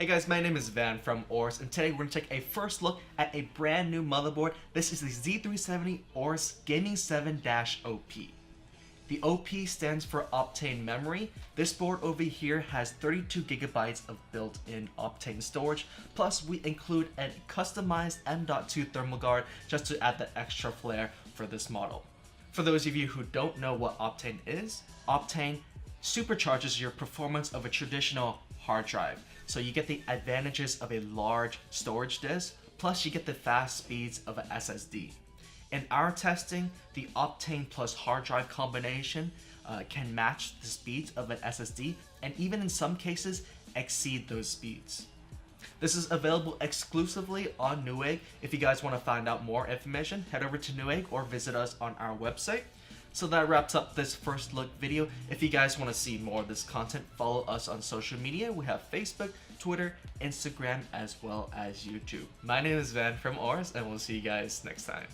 Hey guys, my name is Van from AORUS, and today we're going to take a first look at a brand new motherboard. This is the Z370 AORUS Gaming 7-OP. The OP stands for Optane memory. This board over here has 32 gigabytes of built-in Optane storage, plus we include a customized M.2 thermal guard just to add the extra flair for this model. For those of you who don't know what Optane is, Optane supercharges your performance of a traditional hard drive. So you get the advantages of a large storage disk, plus you get the fast speeds of an SSD. In our testing, the Optane plus hard drive combination can match the speeds of an SSD, and even in some cases exceed those speeds. This is available exclusively on Newegg. If you guys want to find out more information, head over to Newegg or visit us on our website. So that wraps up this first look video. If you guys want to see more of this content, follow us on social media. We have Facebook, Twitter, Instagram, as well as YouTube. My name is Van from AORUS, and we'll see you guys next time.